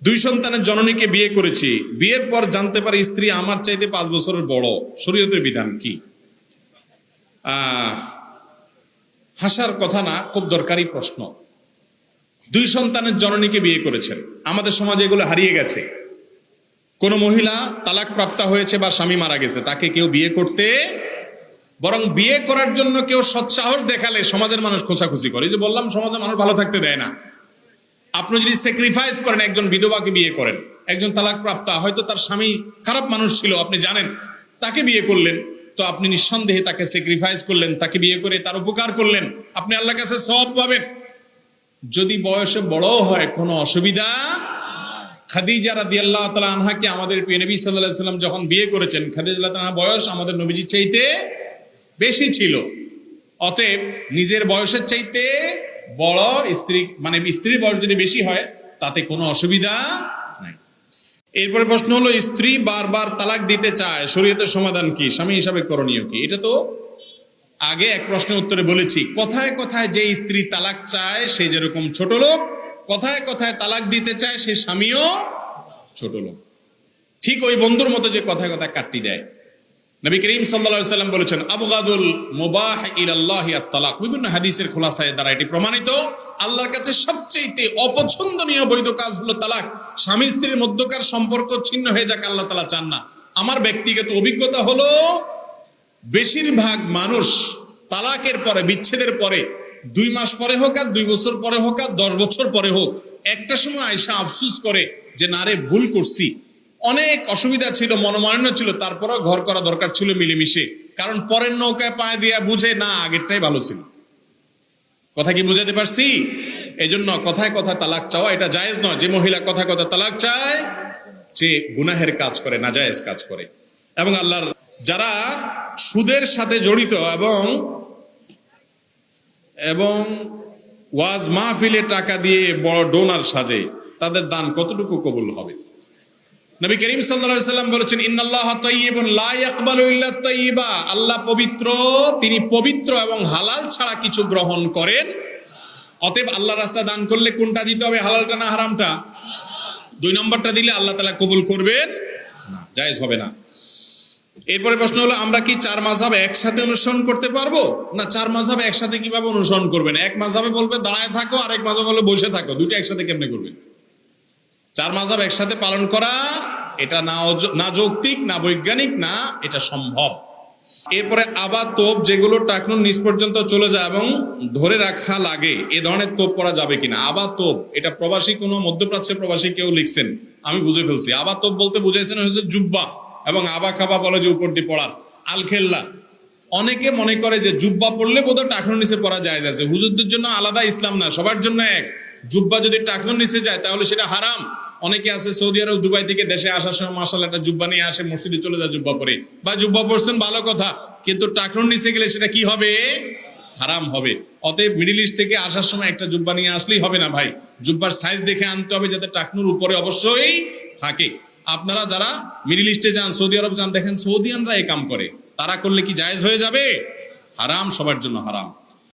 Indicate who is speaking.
Speaker 1: 2 সন্তানের জননীকে বিয়ে করেছি, বিয়ের পর জানতে পারি স্ত্রী আমার চাইতে 5 বছরের বড়, শরীয়তের বিধান কি? হাসার কথা না, খুব দরকারি প্রশ্ন। 2 সন্তানের জননীকে বিয়ে করেছেন, আমাদের সমাজে এগুলো হারিয়ে গেছে। কোন মহিলা তালাক প্রাপ্তা হয়েছে বা স্বামী মারা গেছে, তাকে কেউ বিয়ে করতে, বরং বিয়ে করার জন্য কেউ সৎসাহস দেখালে সমাজের মানুষ খোঁচাখুচি করে। এই যে বললাম, সমাজের মানুষ ভালো থাকতে দেয় না। আপনি যদি স্যাক্রিফাইস করেন, একজন বিধবাকে বিয়ে করেন, একজন তালাক প্রাপ্তা, হয়তো তার স্বামী খারাপ মানুষ ছিল, আপনি জানেন, তাকে বিয়ে করলেন, তো আপনি নিঃসন্দেহে তাকে স্যাক্রিফাইস করলেন, তাকে বিয়ে করে তার উপকার করলেন, আপনি আল্লাহর কাছে সওয়াব পাবেন। যদি বয়সে বড় হয় কোনো অসুবিধা। খাদিজা রাদিয়াল্লাহু তাআলা আনহাকে আমাদের প্রিয় নবী সাল্লাল্লাহু আলাইহি ওয়াসাল্লাম যখন বিয়ে করেছেন, খাদিজা রাদিয়াল্লাহু তাআলার বয়স আমাদের নবীজির চাইতে বেশি ছিল। অতএব নিজের বয়সের চাইতে বড় স্ত্রী, মানে স্ত্রীর বয়স যদি বেশি হয়, তাতে কোনো অসুবিধা নাই। এরপরে প্রশ্ন হলো, স্ত্রী বারবার তালাক দিতে চায়, শরীয়তের সমাধান কি? স্বামী হিসাবে করণীয় কি? এটা তো আগে এক প্রশ্নের উত্তরে বলেছি। কথায় কথায় যে স্ত্রী তালাক চায় সে যেরকম ছোট লোক, কথায় কথায় তালাক দিতে চায় সে স্বামীও ছোট লোক। ঠিক ওই বন্ধুর মতো যে কথায় কথায় কাটতি দেয়। নবী করিম সাল্লাল্লাহু আলাইহি ওয়াসাল্লাম বলেছেন, আবগাদুল মুবাহ ইলাল্লাহি আত-তালাক। বিভিন্ন হাদিসের খোলাসায় দ্বারা এটি প্রমাণিত, আল্লাহর কাছে সবচেয়ে অপছন্দনীয় বৈধ কাজ হলো তালাক। স্বামী স্ত্রীর মধ্যকার সম্পর্ক ছিন্ন হয়ে যাক, আল্লাহ তাআলা চান না। আমার ব্যক্তিগত অভিজ্ঞতা হলো, বেশিরভাগ মানুষ তালাকের পরে, বিচ্ছেদের পরে, 2 মাস পরে হোক আর 2 বছর পরে হোক আর 10 বছর পরে হোক, একটা সময় আয়সা আফসোস করে যে না রে, ভুল করছি, অনেক অসুবিধা ছিল, মনোমালিন্য ছিল, তারপরেও ঘর করা দরকার ছিল মিলেমিশে। কারণ পরের নৌকায় পায়ে দিয়া বুঝে না, আগেরটাই ভালো ছিল। কথা কি বুঝাতে পারছি? এজন্য কথায় কথায় তালাক চাওয়া এটা জায়েজ নয়। যে মহিলা কথায় কথায় তালাক চায় সে গুনাহের কাজ করে, নাজায়েজ কাজ করে। এবং আল্লাহর যারা সুদের সাথে জড়িত এবং ওয়াজ মাহফিলে টাকা দিয়ে বড় ডোনার সাজে, তাদের দান কতটুকু কবুল হবে? নবী করিম সাল্লাল্লাহু আলাইহি ওয়াসাল্লাম বলেছেন, ইন্নাল্লাহা তাইয়্যিবুন লা ইয়াকবালু ইল্লা তাইয়্যিবা। আল্লাহ পবিত্র, তিনি পবিত্র এবং হালাল ছাড়া কিছু গ্রহণ করেন। অতএব আল্লাহর রাস্তায় দান করলে কোনটা দিতে হবে, হালালটা না হারামটা? 2 নম্বরটা দিলে আল্লাহ তাআলা কবুল করবেন না, জায়েজ হবে না। এরপরে প্রশ্ন হলো, আমরা কি 4 মাযহাব একসাথে অনুসরণ করতে পারবো? না, 4 মাযহাব একসাথে কিভাবে অনুসরণ করবেন? এক মাযহাবে বলবে দাঁড়ায় থাকো, আরেক মাযহাব বলবে বসে থাকো, দুটো একসাথে কেমনে করবেন? 4 মাযহাব একসাথে পালন করা এটা না যৌক্তিক, না বৈজ্ঞানিক, না এটা সম্ভব। এরপরে আবা তোপ, যেগুলো টাকনুর নিচ পর্যন্ত চলে যায় এবং ধরে রাখা লাগে, এ ধরনের তোপ পরা যাবে কিনা? আবা তোপ এটা প্রবাসী, কোনো মধ্যপ্রাচ্যের প্রবাসী কেউ লিখছেন, আমি বুঝে ফেলছি। আবা তোপ বলতে বুঝাইছেন হচ্ছে জুব্বা, এবং আবা খাবা বলে যে উপর দিয়ে পড়ার, আলখেল্লা। অনেকে মনে করে যে জুব্বা পড়লে বোধহয় টাকনুর নিচে পড়া যায় আছে। হুজুরদের জন্য আলাদা ইসলাম না, সবার জন্য এক। জুব্বা যদি টাকনুর নিচে যায় তাহলে সেটা হারাম। অনেকে আছে সৌদি আরব, দুবাই থেকে দেশে আসার সময় মাশাআল্লাহ একটা জুব্বা নিয়ে আসে, মসজিদে চলে যায় জুব্বা পরে, বা জুব্বা পরছেন ভালো কথা, কিন্তু টাকনুর নিচে গেলে সেটা কি হবে? হারাম হবে। অতএব মিডল ইস্ট থেকে আসার সময় একটা জুব্বা নিয়ে আসলেই হবে না ভাই, জুব্বার সাইজ দেখে আনতে হবে, যাতে টাকনুর উপরে অবশ্যই থাকে। আপনারা যারা মিডল ইস্টে যান, সৌদি আরব যান, দেখেন সৌদিয়ানরা এই কাম করে, তারা করলে কি জায়েজ হয়ে যাবে? হারাম, সবার জন্য হারাম।